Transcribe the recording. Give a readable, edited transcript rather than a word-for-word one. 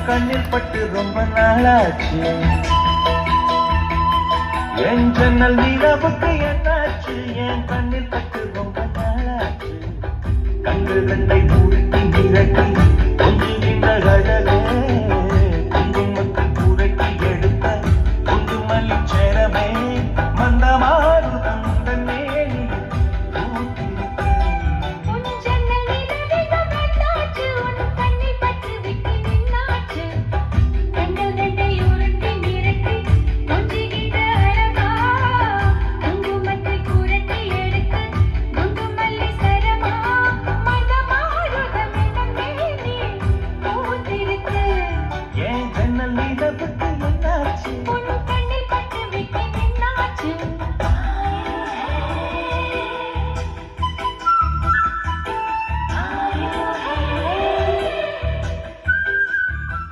கண்ணில் பட்டு ரொம்ப நாளாச்சு. என் ஜன்னல் நிலவுக்கு என்னாச்சு? என் கண்ணில் பட்டு ரொம்ப நாளாச்சு. கண்கள் கண்டை பூட்டி மிரட்டி கொஞ்சம் நின்ற அழகே குங்குமத்தை புரட்டி எடுத்த குண்டு மல்லி சேரமே மந்தமாறு தந்த நேனி the